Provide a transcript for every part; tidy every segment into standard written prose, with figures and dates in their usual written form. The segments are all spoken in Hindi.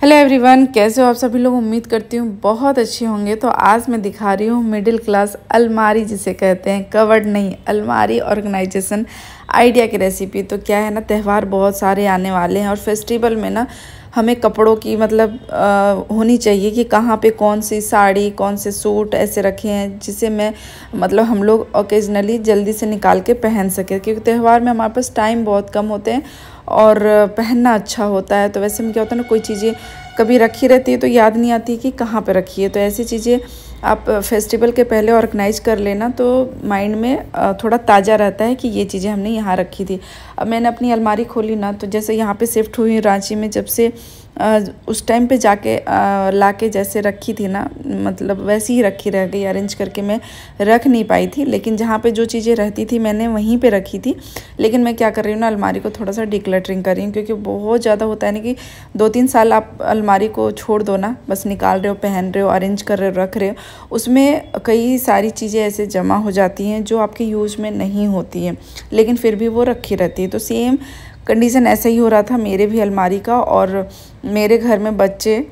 हेलो एवरीवन, कैसे हो आप सभी लोग। उम्मीद करती हूँ बहुत अच्छे होंगे। तो आज मैं दिखा रही हूँ मिडिल क्लास अलमारी जिसे कहते हैं, कवर्ड नहीं, अलमारी ऑर्गेनाइजेशन आइडिया की रेसिपी। तो क्या है ना, त्यौहार बहुत सारे आने वाले हैं और फेस्टिवल में ना हमें कपड़ों की होनी चाहिए कि कहाँ पे कौन सी साड़ी कौन से सूट ऐसे रखे हैं जिसे मैं हम लोग ओकेजनली जल्दी से निकाल के पहन सके, क्योंकि त्यौहार में हमारे पास टाइम बहुत कम होते हैं और पहनना अच्छा होता है। तो वैसे में क्या होता है ना, कोई चीज़ें कभी रखी रहती है तो याद नहीं आती कि कहाँ पे रखी है। तो ऐसी चीज़ें आप फेस्टिवल के पहले ऑर्गेनाइज कर लेना तो माइंड में थोड़ा ताज़ा रहता है कि ये चीज़ें हमने यहाँ रखी थी। अब मैंने अपनी अलमारी खोली ना, तो जैसे यहाँ पे शिफ्ट हुई रांची में, जब से उस टाइम पे जाके ला के जैसे रखी थी ना, वैसी ही रखी रह गई। अरेंज करके मैं रख नहीं पाई थी, लेकिन जहाँ पे जो चीज़ें रहती थी मैंने वहीं पे रखी थी। लेकिन मैं क्या कर रही हूँ ना, अलमारी को थोड़ा सा डिक्लटरिंग कर रही हूँ, क्योंकि बहुत ज़्यादा होता है ना कि 2-3 साल आप अलमारी को छोड़ दो ना, बस निकाल रहे हो, पहन रहे हो, अरेंज कर रहे हो, रख रहे हो, उसमें कई सारी चीज़ें ऐसे जमा हो जाती हैं जो आपके यूज़ में नहीं होती हैं, लेकिन फिर भी वो रखी रहती है। तो सेम कंडीशन ऐसा ही हो रहा था मेरे भी अलमारी का। और मेरे घर में बच्चे,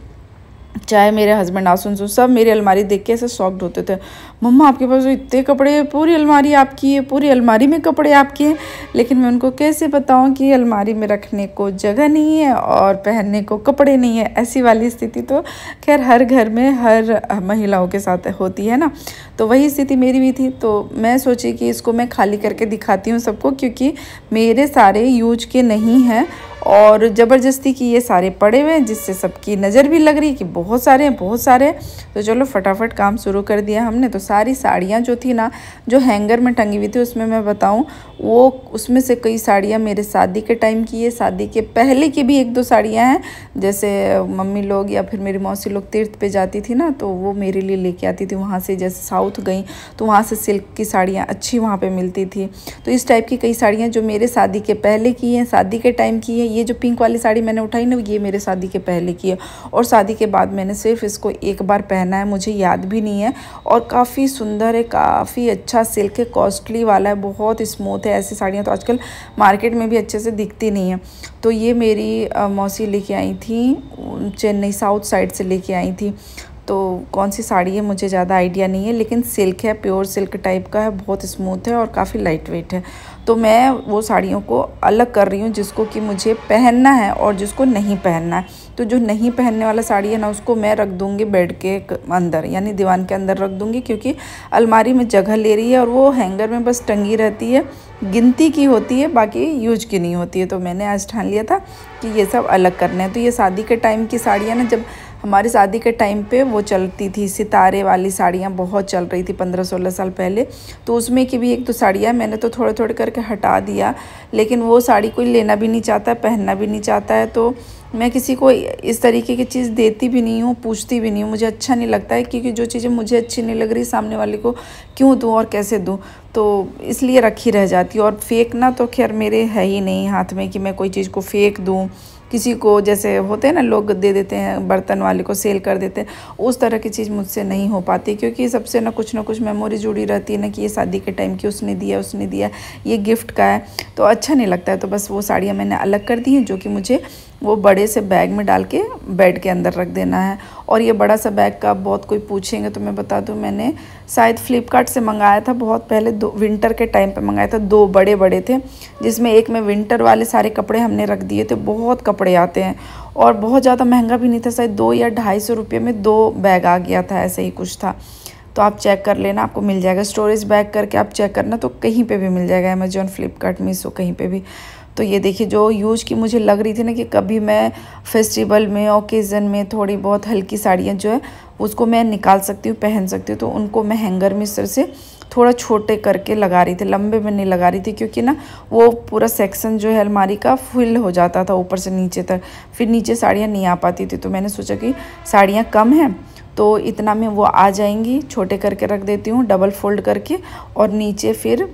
चाहे मेरे हस्बैंड, आसुन सब मेरी अलमारी देख के ऐसे शॉक्ड होते थे, मम्मा आपके पास तो इतने कपड़े हैं, पूरी अलमारी आपकी है, पूरी अलमारी में कपड़े आपके हैं। लेकिन मैं उनको कैसे बताऊं कि अलमारी में रखने को जगह नहीं है और पहनने को कपड़े नहीं है। ऐसी वाली स्थिति तो खैर हर घर में हर महिलाओं के साथ होती है ना, तो वही स्थिति मेरी भी थी। तो मैं सोची कि इसको मैं खाली करके दिखाती हूँ सबको, क्योंकि मेरे सारे यूज के नहीं हैं और ज़बरदस्ती की ये सारे पड़े हुए हैं, जिससे सबकी नज़र भी लग रही कि बहुत सारे हैं, बहुत सारे हैं। तो चलो फटाफट काम शुरू कर दिया हमने। तो सारी साड़ियाँ जो थी ना, जो हैंगर में टंगी हुई थी, उसमें मैं बताऊँ, वो उसमें से कई साड़ियाँ मेरे शादी के टाइम की है, शादी के पहले की भी 1-2 साड़ियाँ हैं। जैसे मम्मी लोग या फिर मेरी मौसी लोग तीर्थ पे जाती थी ना, तो वो मेरे लिए लेके आती थी वहाँ से। जैसे साउथ गई तो वहाँ से सिल्क की साड़ियाँ अच्छी वहाँ पे मिलती थी। तो इस टाइप की कई साड़ियाँ जो मेरे शादी के पहले की हैं, शादी के टाइम की है। ये जो पिंक वाली साड़ी मैंने उठाई ना, ये मेरे शादी के पहले की है और शादी के बाद मैंने सिर्फ इसको एक बार पहना है, मुझे याद भी नहीं है। और काफ़ी सुंदर है, काफ़ी अच्छा सिल्क है, कॉस्टली वाला है, बहुत स्मूथ है। ऐसी साड़ियाँ तो आजकल मार्केट में भी अच्छे से दिखती नहीं है। तो ये मेरी मौसी लेके आई थी, चेन्नई साउथ साइड से लेके आई थी। तो कौन सी साड़ी है मुझे ज़्यादा आइडिया नहीं है, लेकिन सिल्क है, प्योर सिल्क टाइप का है, बहुत स्मूथ है और काफ़ी लाइट वेट है। तो मैं वो साड़ियों को अलग कर रही हूँ जिसको कि मुझे पहनना है और जिसको नहीं पहनना है। तो जो नहीं पहनने वाला साड़ी है ना, उसको मैं रख दूँगी बेड के अंदर, यानी दीवान के अंदर रख दूँगी, क्योंकि अलमारी में जगह ले रही है और वो हैंगर में बस टंगी रहती है, गिनती की होती है, बाकी यूज की नहीं होती है। तो मैंने आज ठान लिया था कि ये सब अलग करने हैं। तो ये शादी के टाइम की साड़ियाँ ना, जब हमारी शादी के टाइम पे वो चलती थी, सितारे वाली साड़ियाँ बहुत चल रही थी 15-16 साल पहले। तो उसमें की भी 1-2 साड़ियाँ मैंने तो थोड़े थोड़े करके हटा दिया, लेकिन वो साड़ी कोई लेना भी नहीं चाहता, पहनना भी नहीं चाहता है। तो मैं किसी को इस तरीके की चीज़ देती भी नहीं हूँ, पूछती भी नहीं हूँ, मुझे अच्छा नहीं लगता है, क्योंकि जो चीज़ें मुझे अच्छी नहीं लग रही सामने वाले को क्यों दूँ और कैसे दूँ, तो इसलिए रखी रह जाती है। और फेंकना तो खैर मेरे है ही नहीं हाथ में कि मैं कोई चीज़ को फेंक दूँ, किसी को जैसे होते हैं ना, लोग दे देते हैं, बर्तन वाले को सेल कर देते हैं, उस तरह की चीज़ मुझसे नहीं हो पाती, क्योंकि सबसे ना कुछ मेमोरी जुड़ी रहती है ना, कि ये शादी के टाइम की उसने दिया, ये गिफ्ट का है, तो अच्छा नहीं लगता है। तो बस वो साड़ियाँ मैंने अलग कर दी हैं, जो कि मुझे वो बड़े से बैग में डाल के बेड के अंदर रख देना है। और ये बड़ा सा बैग का बहुत कोई पूछेंगे तो मैं बता दूं, मैंने शायद फ्लिपकार्ट से मंगाया था, बहुत पहले, विंटर के टाइम पे मंगाया था। 2 बड़े बड़े थे, जिसमें एक में विंटर वाले सारे कपड़े हमने रख दिए थे। बहुत कपड़े आते हैं और बहुत ज़्यादा महंगा भी नहीं था, शायद 2 या 250 रुपये में 2 बैग आ गया था, ऐसे ही कुछ था। तो आप चेक कर लेना, आपको मिल जाएगा। स्टोरेज बैग करके आप चेक करना, तो कहीं पे भी मिल जाएगा, अमेजोन, फ्लिपकार्ट, मीशो, कहीं पे भी। तो ये देखिए, जो यूज की मुझे लग रही थी ना कि कभी मैं फेस्टिवल में, ओकेज़न में थोड़ी बहुत हल्की साड़ियाँ जो है उसको मैं निकाल सकती हूँ, पहन सकती हूँ, तो उनको मैं हैंगर में से थोड़ा छोटे करके लगा रही थी, लंबे में नहीं लगा रही थी, क्योंकि ना वो पूरा सेक्शन जो है अलमारी का फुल हो जाता था ऊपर से नीचे तक, फिर नीचे साड़ियाँ नहीं आ पाती थी। तो मैंने सोचा कि साड़ियाँ कम हैं तो इतना में वो आ जाएंगी, छोटे करके रख देती हूँ डबल फोल्ड करके, और नीचे फिर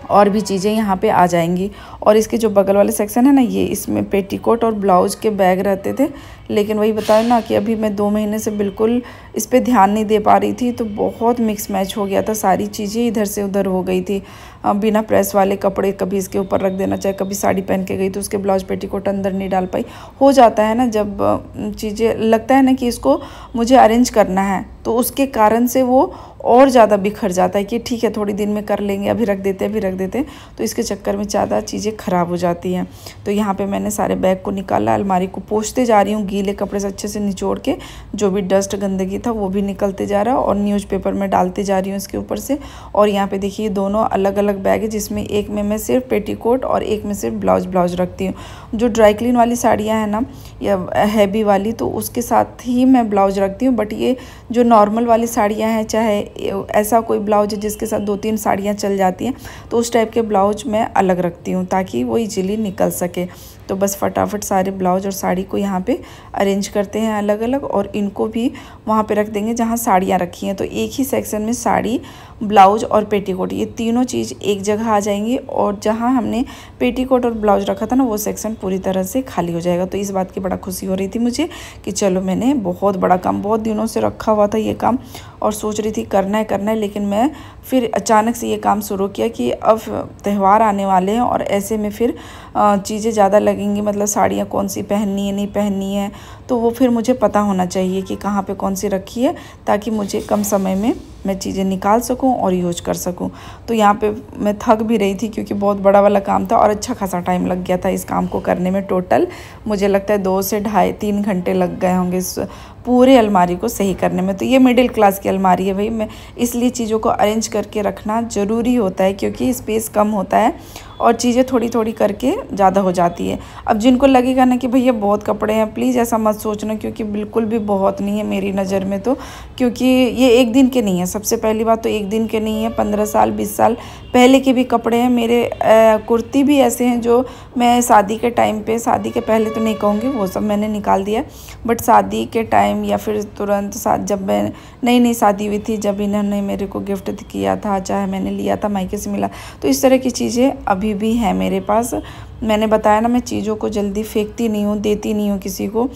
और भी चीज़ें यहाँ पे आ जाएंगी। और इसके जो बगल वाले सेक्शन है ना, ये इसमें पेटीकोट और ब्लाउज के बैग रहते थे, लेकिन वही बताया ना कि अभी मैं 2 महीने से बिल्कुल इस पे ध्यान नहीं दे पा रही थी, तो बहुत मिक्स मैच हो गया था, सारी चीज़ें इधर से उधर हो गई थी। बिना प्रेस वाले कपड़े कभी इसके ऊपर रख देना, चाहे कभी साड़ी पहन के गई तो उसके ब्लाउज पेटीकोट अंदर नहीं डाल पाई। हो जाता है ना, जब चीज़ें लगता है ना कि इसको मुझे अरेंज करना है, तो उसके कारण से वो और ज़्यादा बिखर जाता है कि ठीक है थोड़ी दिन में कर लेंगे, अभी रख देते हैं अभी रख देते हैं, तो इसके चक्कर में ज़्यादा चीज़ें ख़राब हो जाती हैं। तो यहाँ पे मैंने सारे बैग को निकाला, अलमारी को पोंछते जा रही हूँ, गीले कपड़े से अच्छे से निचोड़ के, जो भी डस्ट गंदगी था वो भी निकलते जा रहा है, और न्यूज़पेपर में डालते जा रही हूँ इसके ऊपर से। और यहाँ पे देखिए दोनों अलग अलग बैग है, जिसमें एक में मैं सिर्फ पेटीकोट और एक में सिर्फ ब्लाउज रखती हूँ। जो ड्राई क्लीन वाली साड़ियाँ हैं ना, या हैवी वाली, तो उसके साथ ही मैं ब्लाउज रखती हूँ। बट ये जो नॉर्मल वाली साड़ियाँ हैं, चाहे ऐसा कोई ब्लाउज है जिसके साथ 2-3 साड़ियाँ चल जाती हैं, तो उस टाइप के ब्लाउज मैं अलग रखती हूँ ताकि वो इजीली निकल सके। तो बस फटाफट सारे ब्लाउज और साड़ी को यहाँ पे अरेंज करते हैं अलग अलग, और इनको भी वहाँ पे रख देंगे जहाँ साड़ियाँ रखी हैं। तो एक ही सेक्शन में साड़ी, ब्लाउज और पेटीकोट, ये तीनों चीज़ एक जगह आ जाएंगी, और जहाँ हमने पेटीकोट और ब्लाउज रखा था ना, वो सेक्शन पूरी तरह से खाली हो जाएगा। तो इस बात की बड़ा खुशी हो रही थी मुझे कि चलो, मैंने बहुत बड़ा काम, बहुत दिनों से रखा हुआ था ये काम, और सोच रही थी करना है, लेकिन मैं फिर अचानक से ये काम शुरू किया कि अब त्यौहार आने वाले हैं, और ऐसे में फिर चीज़ें ज़्यादा लगेंगी, मतलब साड़ियाँ कौन सी पहननी है नहीं पहननी है, तो वो फिर मुझे पता होना चाहिए कि कहाँ पे कौन सी रखी है, ताकि मुझे कम समय में मैं चीज़ें निकाल सकूं और यूज कर सकूं। तो यहाँ पे मैं थक भी रही थी क्योंकि बहुत बड़ा वाला काम था, और अच्छा खासा टाइम लग गया था इस काम को करने में। टोटल मुझे लगता है 2 से ढाई 3 घंटे लग गए होंगे इस पूरे अलमारी को सही करने में। तो ये मिडिल क्लास की अलमारी है भाई, मैं इसलिए चीज़ों को अरेंज करके रखना ज़रूरी होता है, क्योंकि स्पेस कम होता है और चीज़ें थोड़ी थोड़ी करके ज़्यादा हो जाती है। अब जिनको लगेगा ना कि भैया बहुत कपड़े हैं, प्लीज़ ऐसा मत सोचना, क्योंकि बिल्कुल भी बहुत नहीं है मेरी नज़र में तो, क्योंकि ये एक दिन के नहीं है। सबसे पहली बात तो एक दिन के नहीं है, 15 साल 20 साल पहले के भी कपड़े हैं मेरे। कुर्ती भी ऐसे हैं जो मैं शादी के टाइम पे, शादी के पहले तो नहीं कहूँगी, वो सब मैंने निकाल दिया, बट शादी के टाइम या फिर तुरंत जब मैं नई शादी हुई थी, जब इन्होंने मेरे को गिफ्ट किया था, चाहे मैंने लिया था मायके से मिला, तो इस तरह की चीज़ें अभी भी हैं मेरे पास। मैंने बताया ना, मैं चीज़ों को जल्दी फेंकती नहीं हूँ, देती नहीं हूँ किसी को,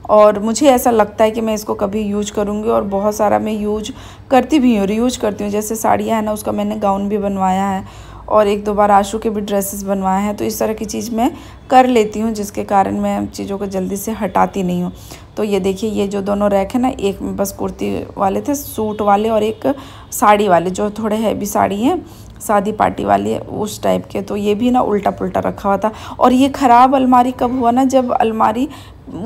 और मुझे ऐसा लगता है कि मैं इसको कभी यूज करूँगी, और बहुत सारा मैं यूज करती भी हूँ, रीयूज करती हूँ। जैसे साड़ियाँ हैं ना, उसका मैंने गाउन भी बनवाया है, और 1-2 बार आशू के भी ड्रेसेस बनवाए हैं। तो इस तरह की चीज़ मैं कर लेती हूँ, जिसके कारण मैं चीज़ों को जल्दी से हटाती नहीं हूँ। तो ये देखिए, ये जो दोनों रैक है ना, एक में बस कुर्ती वाले थे, सूट वाले, और एक साड़ी वाले, जो थोड़े हैवी साड़ी हैं, शादी पार्टी वाली है उस टाइप के। तो ये भी ना उल्टा पुल्टा रखा हुआ था। और ये ख़राब अलमारी कब हुआ ना, जब अलमारी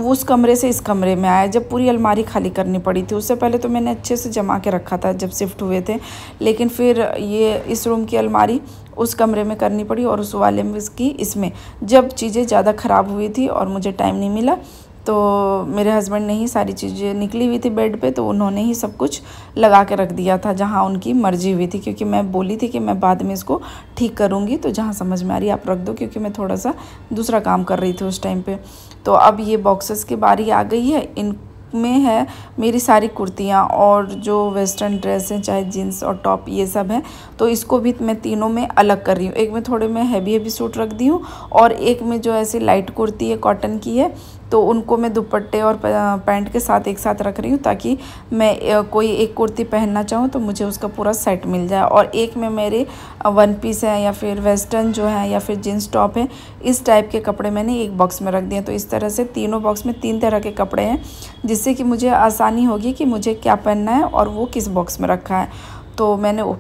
उस कमरे से इस कमरे में आया, जब पूरी अलमारी खाली करनी पड़ी थी। उससे पहले तो मैंने अच्छे से जमा के रखा था जब शिफ्ट हुए थे, लेकिन फिर ये इस रूम की अलमारी उस कमरे में करनी पड़ी, और उस वाले में इसकी इसमें, जब चीज़ें ज़्यादा ख़राब हुई थी और मुझे टाइम नहीं मिला, तो मेरे हस्बैंड ने ही सारी चीज़ें निकली हुई थी बेड पे, तो उन्होंने ही सब कुछ लगा के रख दिया था जहाँ उनकी मर्जी हुई थी, क्योंकि मैं बोली थी कि मैं बाद में इसको ठीक करूँगी, तो जहाँ समझ में आ रही है आप रख दो, क्योंकि मैं थोड़ा सा दूसरा काम कर रही थी उस टाइम पे। तो अब ये बॉक्सेस की बारी आ गई है। इन में है मेरी सारी कुर्तियाँ और जो वेस्टर्न ड्रेस हैं, चाहे जीन्स और टॉप, ये सब है। तो इसको भी मैं तीनों में अलग कर रही हूँ। एक में थोड़े में हैवी सूट रख दी हूँ, और एक में जो ऐसी लाइट कुर्ती है, कॉटन की है, तो उनको मैं दुपट्टे और पैंट के साथ एक साथ रख रही हूँ, ताकि मैं कोई एक कुर्ती पहनना चाहूँ तो मुझे उसका पूरा सेट मिल जाए। और एक में मेरे 1 पीस है, या फिर वेस्टर्न जो है, या फिर जीन्स टॉप है, इस टाइप के कपड़े मैंने एक बॉक्स में रख दिए। तो इस तरह से तीनों बॉक्स में 3 तरह के कपड़े हैं, जिससे कि मुझे आसानी होगी कि मुझे क्या पहनना है और वो किस बॉक्स में रखा है। तो मैंने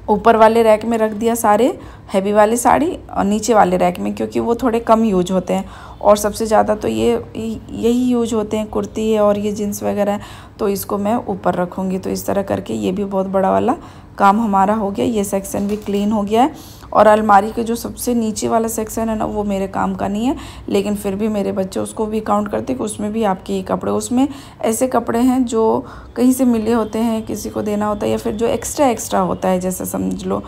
ऊपर वाले रैक में रख दिया सारे हैवी वाली साड़ी, और नीचे वाले रैक में, क्योंकि वो थोड़े कम यूज होते हैं, और सबसे ज़्यादा तो यही यूज होते हैं, कुर्ती है और ये जीन्स वगैरह है, तो इसको मैं ऊपर रखूँगी। तो इस तरह करके ये भी बहुत बड़ा वाला काम हमारा हो गया। ये सेक्शन भी क्लीन हो गया है। और अलमारी के जो सबसे नीचे वाला सेक्शन है ना, वो मेरे काम का नहीं है, लेकिन फिर भी मेरे बच्चे उसको भी काउंट करते कि उसमें भी आपके ही कपड़े, उसमें ऐसे कपड़े हैं जो कहीं से मिले होते हैं, किसी को देना होता है, या फिर जो एक्स्ट्रा होता है, जैसे समझ लो।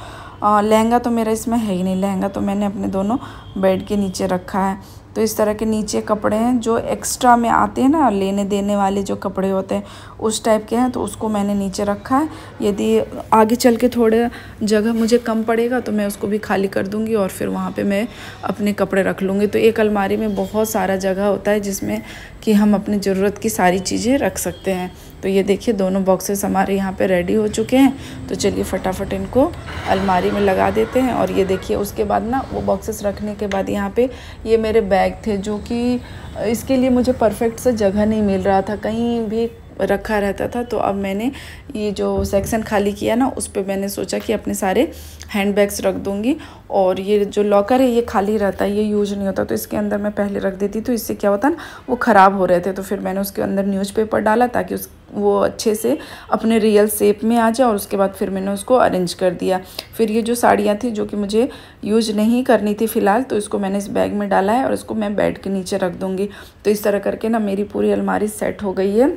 लहंगा तो मेरा इसमें है ही नहीं, लहंगा तो मैंने अपने दोनों बेड के नीचे रखा है। तो इस तरह के नीचे कपड़े हैं जो एक्स्ट्रा में आते हैं ना, लेने देने वाले जो कपड़े होते हैं उस टाइप के हैं, तो उसको मैंने नीचे रखा है। यदि आगे चल के थोड़े जगह मुझे कम पड़ेगा तो मैं उसको भी खाली कर दूँगी और फिर वहाँ पे मैं अपने कपड़े रख लूँगी। तो एक अलमारी में बहुत सारा जगह होता है जिसमें कि हम अपनी ज़रूरत की सारी चीज़ें रख सकते हैं। तो ये देखिए दोनों बॉक्सेस हमारे यहाँ पे रेडी हो चुके हैं। तो चलिए फटाफट इनको अलमारी में लगा देते हैं। और ये देखिए उसके बाद ना वो बॉक्सेस रखने के बाद यहाँ पे ये मेरे बैग थे, जो कि इसके लिए मुझे परफेक्ट से जगह नहीं मिल रहा था, कहीं भी रखा रहता था। तो अब मैंने ये जो सेक्शन खाली किया ना, उस पे मैंने सोचा कि अपने सारे हैंडबैग्स रख दूँगी। और ये जो लॉकर है ये खाली रहता है, ये यूज नहीं होता, तो इसके अंदर मैं पहले रख देती। तो इससे क्या होता ना, वो ख़राब हो रहे थे। तो फिर मैंने उसके अंदर न्यूज़पेपर डाला ताकि वो अच्छे से अपने रियल शेप में आ जाए। और उसके बाद फिर मैंने उसको अरेंज कर दिया। फिर ये जो साड़ियाँ थी जो कि मुझे यूज नहीं करनी थी फ़िलहाल, तो इसको मैंने इस बैग में डाला है और इसको मैं बेड के नीचे रख दूँगी। तो इस तरह करके ना मेरी पूरी अलमारी सेट हो गई है।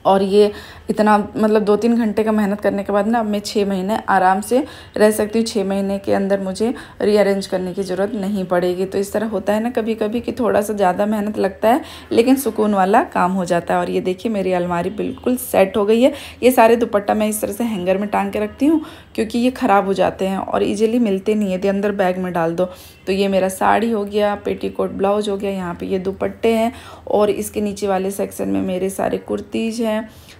और ये इतना मतलब 2-3 घंटे का मेहनत करने के बाद ना अब मैं 6 महीने आराम से रह सकती हूँ। 6 महीने के अंदर मुझे रीअरेंज करने की ज़रूरत नहीं पड़ेगी। तो इस तरह होता है ना कभी कभी कि थोड़ा सा ज़्यादा मेहनत लगता है लेकिन सुकून वाला काम हो जाता है। और ये देखिए मेरी अलमारी बिल्कुल सेट हो गई है। ये सारे दुपट्टा मैं इस तरह से हैंगर में टांग के रखती हूँ क्योंकि ये ख़राब हो जाते हैं और ईजिली मिलते नहीं है, यदि अंदर बैग में डाल दो। तो ये मेरा साड़ी हो गया, पेटीकोट ब्लाउज हो गया, यहाँ पे ये दुपट्टे हैं और इसके नीचे वाले सेक्शन में मेरे सारे कुर्तीज़ हैं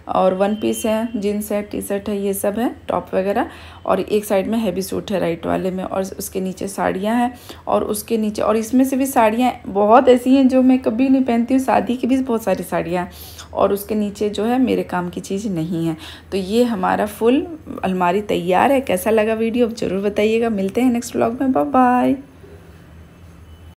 और वन पीस है, जीन्स है, टी शर्ट है, ये सब है, टॉप वगैरह। और एक साइड में हैवी सूट है राइट वाले में और उसके नीचे साड़ियाँ हैं। और उसके नीचे और इसमें से भी साड़ियाँ बहुत ऐसी हैं जो मैं कभी नहीं पहनती हूँ, शादी की भी बहुत सारी साड़ियाँ हैं। और उसके नीचे जो है मेरे काम की चीज़ नहीं है। तो ये हमारा फुल अलमारी तैयार है। कैसा लगा वीडियो ज़रूर बताइएगा। मिलते हैं नेक्स्ट व्लॉग में। Bye bye.